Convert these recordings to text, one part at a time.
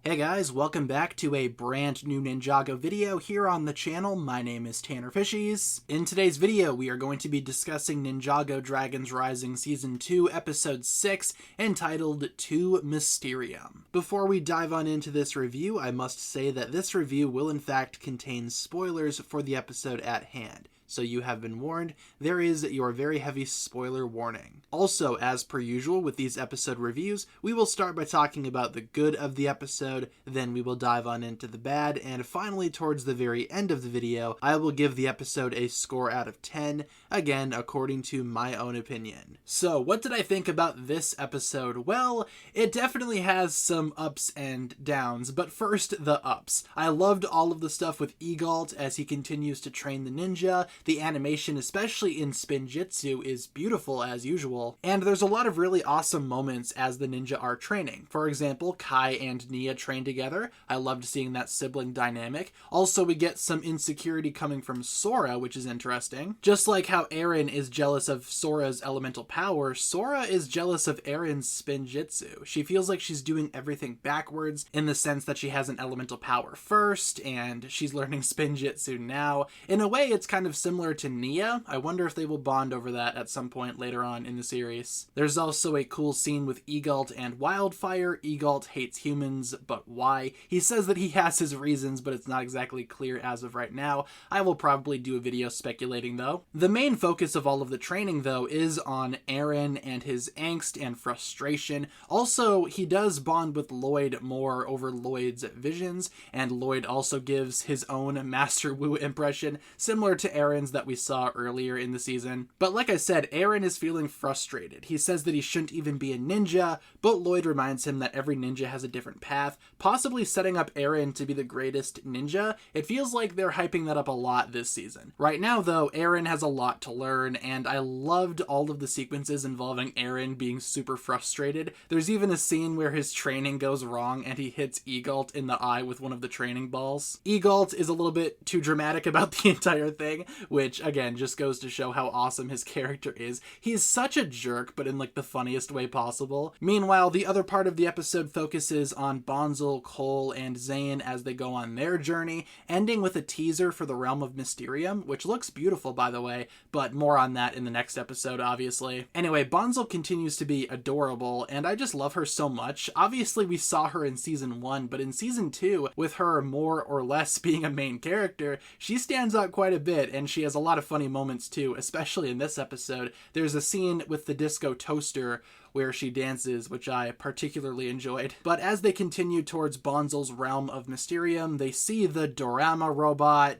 Hey guys, welcome back to a brand new Ninjago video here on the channel. My name is TannerFishies. In today's video, we are going to be discussing Ninjago Dragons Rising Season 2, Episode 6, entitled To Mysterium. Before we dive on into this review, I must say that this review will in fact contain spoilers for the episode at hand. So you have been warned, there is your very heavy spoiler warning. Also, as per usual with these episode reviews, we will start by talking about the good of the episode, then we will dive on into the bad, and finally towards the very end of the video, I will give the episode a score out of 10, again according to my own opinion. So what did I think about this episode? Well, it definitely has some ups and downs, but first the ups. I loved all of the stuff with Egalt as he continues to train the ninja. The animation, especially in Spinjitzu, is beautiful as usual, and there's a lot of really awesome moments as the ninja are training. For example, Kai and Nia train together. I loved seeing that sibling dynamic. Also, we get some insecurity coming from Sora, which is interesting. Just like how Eren is jealous of Sora's elemental power, Sora is jealous of Eren's Spinjitzu. She feels like she's doing everything backwards in the sense that she has an elemental power first, and she's learning Spinjitzu now. In a way, it's kind of similar to Nia. I wonder if they will bond over that at some point later on in the series. There's also a cool scene with Egalt and Wildfire. Egalt hates humans, but why? He says that he has his reasons, but it's not exactly clear as of right now. I will probably do a video speculating though. The main focus of all of the training though is on Eren and his angst and frustration. Also, he does bond with Lloyd more over Lloyd's visions, and Lloyd also gives his own Master Wu impression, similar to Eren's that we saw earlier in the season. But like I said, Eren is feeling frustrated. He says that he shouldn't even be a ninja, but Lloyd reminds him that every ninja has a different path, possibly setting up Eren to be the greatest ninja. It feels like they're hyping that up a lot this season. Right now though, Eren has a lot to learn, and I loved all of the sequences involving Eren being super frustrated. There's even a scene where his training goes wrong and he hits Egalt in the eye with one of the training balls. Egalt is a little bit too dramatic about the entire thing, which again just goes to show how awesome his character is. He's such a jerk, but in like the funniest way possible. Meanwhile, the other part of the episode focuses on Bonzel, Cole, and Zane as they go on their journey, ending with a teaser for the realm of Mysterium, which looks beautiful by the way, but more on that in the next episode obviously. Anyway, Bonzel continues to be adorable, and I just love her so much. Obviously we saw her in season 1, but in season 2, with her more or less being a main character, she stands out quite a bit, and she has a lot of funny moments too, especially in this episode. There's a scene with the disco toaster where she dances, which I particularly enjoyed. But as they continue towards Bonzel's realm of Mysterium, they see the Dorama robot.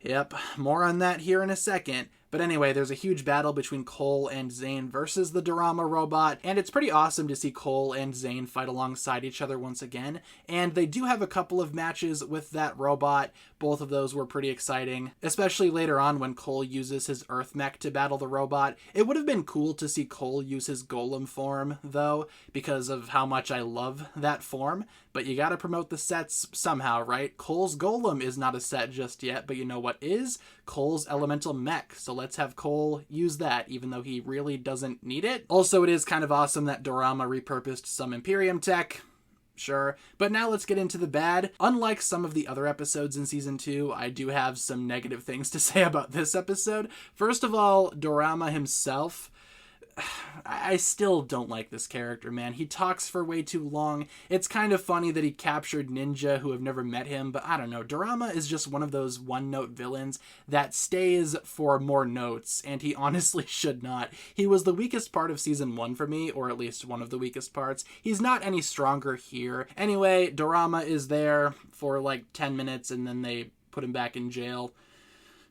Yep, more on that here in a second. But anyway, there's a huge battle between Cole and Zane versus the Dorama robot, and it's pretty awesome to see Cole and Zane fight alongside each other once again. And they do have a couple of matches with that robot. Both of those were pretty exciting, especially later on when Cole uses his Earth mech to battle the robot. It would have been cool to see Cole use his Golem form, though, because of how much I love that form. But you gotta promote the sets somehow, right? Cole's Golem is not a set just yet, but you know what is? Cole's Elemental Mech. So let's have Cole use that, even though he really doesn't need it. Also, it is kind of awesome that Dorama repurposed some Imperium tech. Sure. But now let's get into the bad. Unlike some of the other episodes in Season 2, I do have some negative things to say about this episode. First of all, Dorama himself, I still don't like this character, man. He talks for way too long. It's kind of funny that he captured ninja who have never met him, but I don't know. Dorama is just one of those one-note villains that stays for more notes, and he honestly should not. He was the weakest part of Season 1 for me, or at least one of the weakest parts. He's not any stronger here. Anyway, Dorama is there for like 10 minutes, and then they put him back in jail.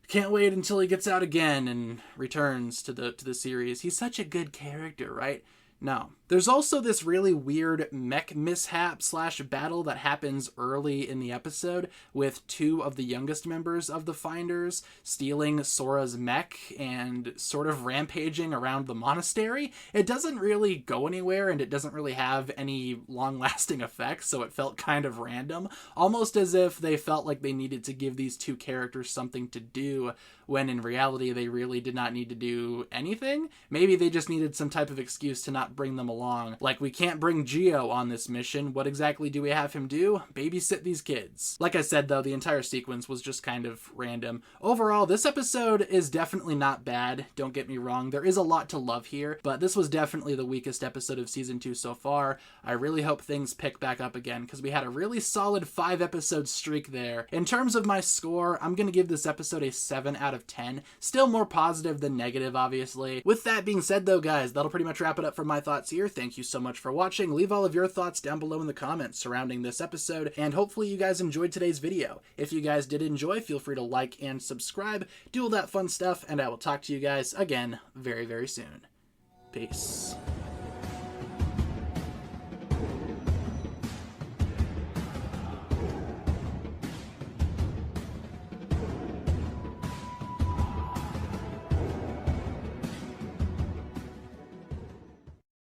Can't wait until he gets out again and returns to the series. He's such a good character, right? No. There's also this really weird mech mishap slash battle that happens early in the episode with two of the youngest members of the Finders stealing Sora's mech and sort of rampaging around the monastery. It doesn't really go anywhere and it doesn't really have any long-lasting effects, so it felt kind of random, almost as if they felt like they needed to give these two characters something to do when in reality they really did not need to do anything. Maybe they just needed some type of excuse to not bring them along. Like, we can't bring Geo on this mission. What exactly do we have him do? Babysit these kids. Like I said, though, the entire sequence was just kind of random. Overall, this episode is definitely not bad. Don't get me wrong. There is a lot to love here, but this was definitely the weakest episode of season 2 so far. I really hope things pick back up again, because we had a really solid 5-episode streak there. In terms of my score, I'm going to give this episode a 7 out of 10. Still more positive than negative, obviously. With that being said, though, guys, that'll pretty much wrap it up for my thoughts here. Thank you so much for watching. Leave all of your thoughts down below in the comments surrounding this episode, and hopefully you guys enjoyed today's video. If you guys did enjoy, feel free to like and subscribe, do all that fun stuff, and I will talk to you guys again very, very soon. Peace.